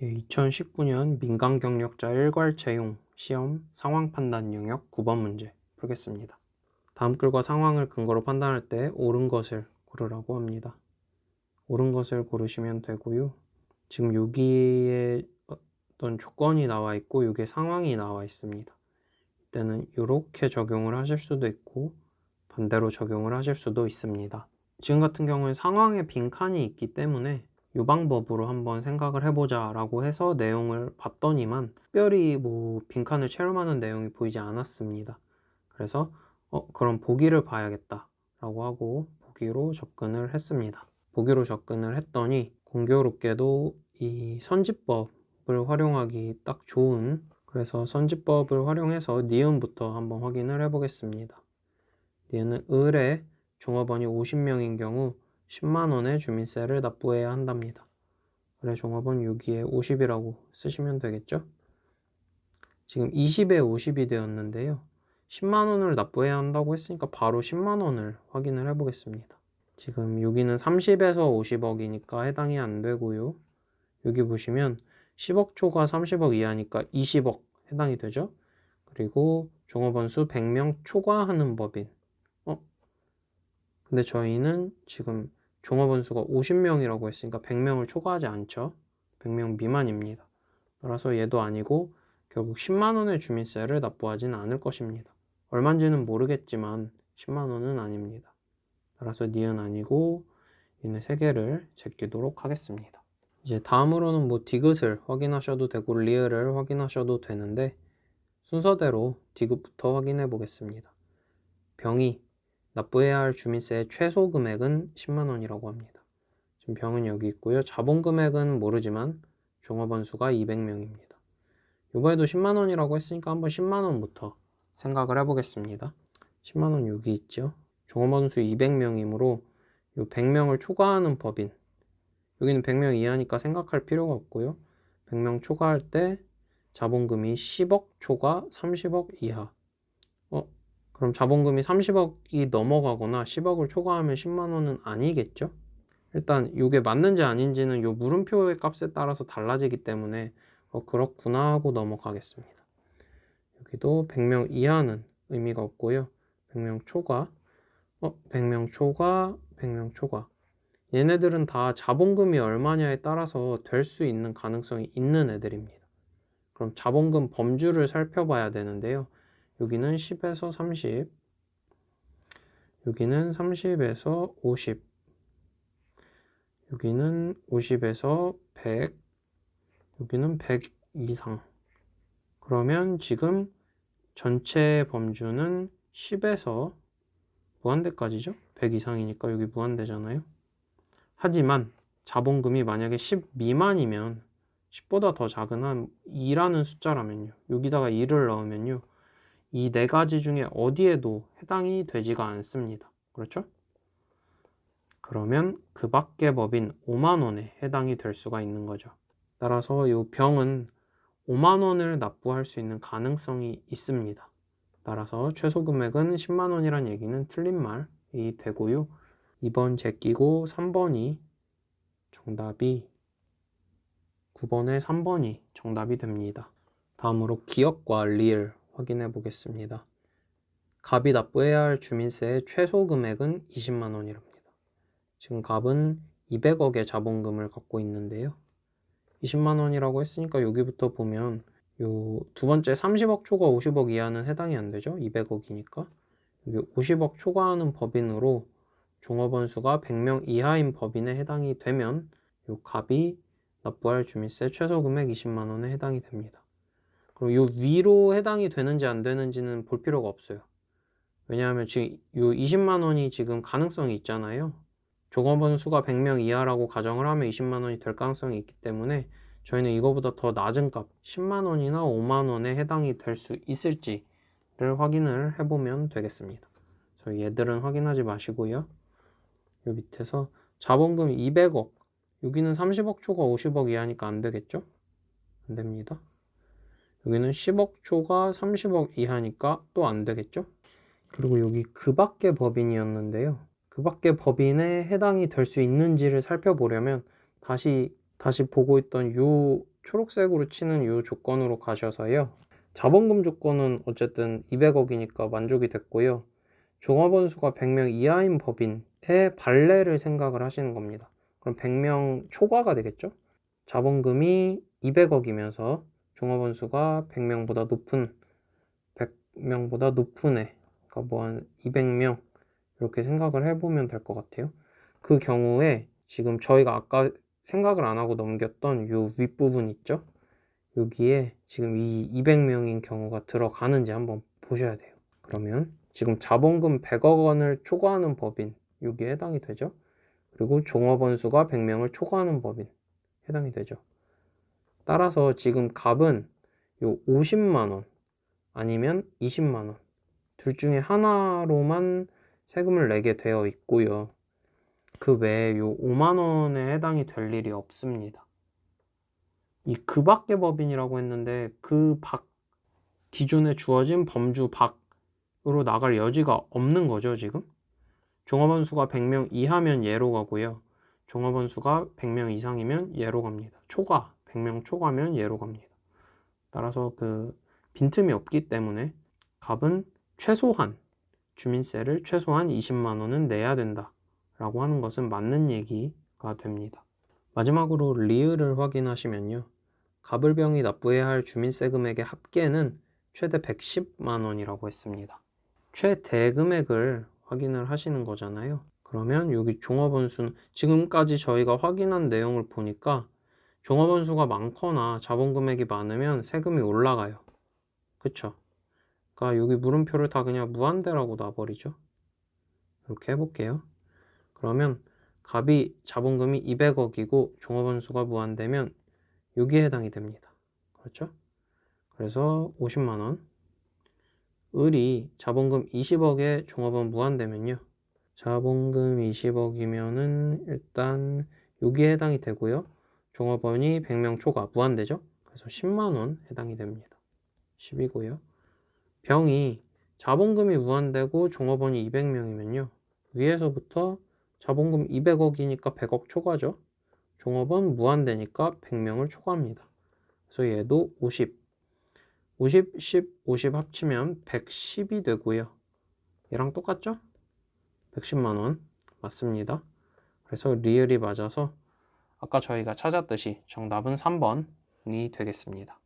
2019년 민간경력자 일괄 채용 시험 상황 판단 영역 9번 문제 풀겠습니다. 다음 글과 상황을 근거로 판단할 때 옳은 것을 고르라고 합니다. 옳은 것을 고르시면 되고요. 지금 여기에 어떤 조건이 나와 있고 이게 상황이 나와 있습니다. 이때는 이렇게 적용을 하실 수도 있고 반대로 적용을 하실 수도 있습니다. 지금 같은 경우는 상황에 빈칸이 있기 때문에 이 방법으로 한번 생각을 해보자 라고 해서 내용을 봤더니만 특별히 빈칸을 채울만한 내용이 보이지 않았습니다. 그래서 그럼 보기를 봐야겠다 라고 하고 보기로 접근을 했습니다. 보기로 접근을 했더니 공교롭게도 이 선지법을 활용하기 딱 좋은, 그래서 선지법을 활용해서 니은부터 한번 확인을 해보겠습니다. 니은은 을에 종업원이 50명인 경우 10만원의 주민세를 납부해야 한답니다. 그래, 종업원 여기에 50이라고 쓰시면 되겠죠? 지금 20에 50이 되었는데요. 10만원을 납부해야 한다고 했으니까 바로 10만원을 확인을 해보겠습니다. 지금 여기는 30에서 50억이니까 해당이 안 되고요. 여기 보시면 10억 초과 30억 이하니까 20억 해당이 되죠? 그리고 종업원 수 100명 초과하는 법인. 근데 저희는 지금 종업원 수가 50명이라고 했으니까 100명을 초과하지 않죠. 100명 미만입니다. 따라서 얘도 아니고 결국 10만원의 주민세를 납부하지는 않을 것입니다. 얼마인지는 모르겠지만 10만원은 아닙니다. 따라서 니은 아니고 얘네 3개를 제끼도록 하겠습니다. 이제 다음으로는 디귿을 확인하셔도 되고 리을을 확인하셔도 되는데 순서대로 디귿부터 확인해 보겠습니다. 병이 납부해야 할 주민세의 최소 금액은 10만원이라고 합니다. 지금 병은 여기 있고요. 자본 금액은 모르지만 종업원 수가 200명입니다. 이번에도 10만원이라고 했으니까 한번 10만원부터 생각을 해보겠습니다. 10만원 여기 있죠. 종업원 수 200명이므로 이 100명을 초과하는 법인, 여기는 100명 이하니까 생각할 필요가 없고요. 100명 초과할 때 자본금이 10억 초과 30억 이하. 그럼 자본금이 30억이 넘어가거나 10억을 초과하면 10만원은 아니겠죠? 일단 이게 맞는지 아닌지는 이 물음표의 값에 따라서 달라지기 때문에 그렇구나 하고 넘어가겠습니다. 여기도 100명 이하는 의미가 없고요. 100명 초과, 100명 초과, 100명 초과. 얘네들은 다 자본금이 얼마냐에 따라서 될 수 있는 가능성이 있는 애들입니다. 그럼 자본금 범주를 살펴봐야 되는데요. 여기는 10에서 30, 여기는 30에서 50, 여기는 50에서 100, 여기는 100 이상. 그러면 지금 전체 범주는 10에서 무한대까지죠? 100 이상이니까 여기 무한대잖아요. 하지만 자본금이 만약에 10 미만이면 10보다 더 작은 한 2라는 숫자라면요. 여기다가 2를 넣으면요. 이 4가지 중에 어디에도 해당이 되지가 않습니다. 그렇죠? 그러면 그 밖의 법인 5만원에 해당이 될 수가 있는 거죠. 따라서 이 병은 5만원을 납부할 수 있는 가능성이 있습니다. 따라서 최소 금액은 10만원이란 얘기는 틀린 말이 되고요. 2번 제끼고 3번이 정답이 9번에 3번이 정답이 됩니다. 다음으로 기억과 리을 확인해 보겠습니다. 갑이 납부해야 할 주민세의 최소 금액은 20만원이랍니다. 지금 갑은 200억의 자본금을 갖고 있는데요. 20만원이라고 했으니까 여기부터 보면 요 두 번째 30억 초과 50억 이하는 해당이 안 되죠. 200억이니까. 여기 50억 초과하는 법인으로 종업원 수가 100명 이하인 법인에 해당이 되면 요 갑이 납부할 주민세 최소 금액 20만원에 해당이 됩니다. 그리고 요 위로 해당이 되는지 안 되는지는 볼 필요가 없어요. 왜냐하면 지금 요 20만원이 지금 가능성이 있잖아요. 종업원 수가 100명 이하라고 가정을 하면 20만원이 될 가능성이 있기 때문에 저희는 이거보다 더 낮은 값 10만원이나 5만원에 해당이 될 수 있을지를 확인을 해보면 되겠습니다. 저희 얘들은 확인하지 마시고요. 요 밑에서 자본금 200억, 여기는 30억 초과 50억 이하니까 안 되겠죠? 안 됩니다. 여기는 10억 초과 30억 이하니까 또 안 되겠죠? 그리고 여기 그 밖의 법인이었는데요. 그 밖의 법인에 해당이 될 수 있는지를 살펴보려면 다시 보고 있던 요 초록색으로 치는 이 조건으로 가셔서요. 자본금 조건은 어쨌든 200억이니까 만족이 됐고요. 종업원 수가 100명 이하인 법인의 발례를 생각을 하시는 겁니다. 그럼 100명 초과가 되겠죠? 자본금이 200억이면서 종업원 수가 100명보다 높은 애, 그러니까 뭐 한 200명 이렇게 생각을 해보면 될 것 같아요. 그 경우에 지금 저희가 아까 생각을 안 하고 넘겼던 요 윗부분 있죠? 여기에 지금 이 200명인 경우가 들어가는지 한번 보셔야 돼요. 그러면 지금 자본금 100억 원을 초과하는 법인 여기에 해당이 되죠. 그리고 종업원 수가 100명을 초과하는 법인 해당이 되죠. 따라서 지금 값은 요 50만 원 아니면 20만 원 둘 중에 하나로만 세금을 내게 되어 있고요. 그 외에 요 5만 원에 해당이 될 일이 없습니다. 그 밖의 법인이라고 했는데 기존에 주어진 범주 밖으로 나갈 여지가 없는 거죠, 지금. 종업원 수가 100명 이하면 예로 가고요. 종업원 수가 100명 이상이면 예로 갑니다. 100명 초과면 예로 갑니다. 따라서 빈틈이 없기 때문에 값은 주민세를 최소한 20만 원은 내야 된다 라고 하는 것은 맞는 얘기가 됩니다. 마지막으로 리을을 확인하시면요. 가불병이 납부해야 할 주민세 금액의 합계는 최대 110만 원이라고 했습니다. 최대 금액을 확인을 하시는 거잖아요. 그러면 여기 종업원 수는 지금까지 저희가 확인한 내용을 보니까 종업원 수가 많거나 자본 금액이 많으면 세금이 올라가요. 그쵸? 그러니까 여기 물음표를 다 그냥 무한대라고 놔버리죠. 이렇게 해볼게요. 그러면 자본금이 200억이고 종업원 수가 무한대면 여기에 해당이 됩니다. 그렇죠? 그래서 50만 원. 을이 자본금 20억에 종업원 무한대면요. 자본금 20억이면은 일단 여기에 해당이 되고요. 종업원이 100명 초과 무한대죠. 그래서 10만 원 해당이 됩니다. 10이고요. 병이 자본금이 무한대고 종업원이 200명이면요. 위에서부터 자본금 200억이니까 100억 초과죠. 종업원 무한대니까 100명을 초과합니다. 그래서 얘도 50, 10 합치면 110이 되고요. 얘랑 똑같죠? 110만 원 맞습니다. 그래서 리을이 맞아서 아까 저희가 찾았듯이 정답은 3번이 되겠습니다.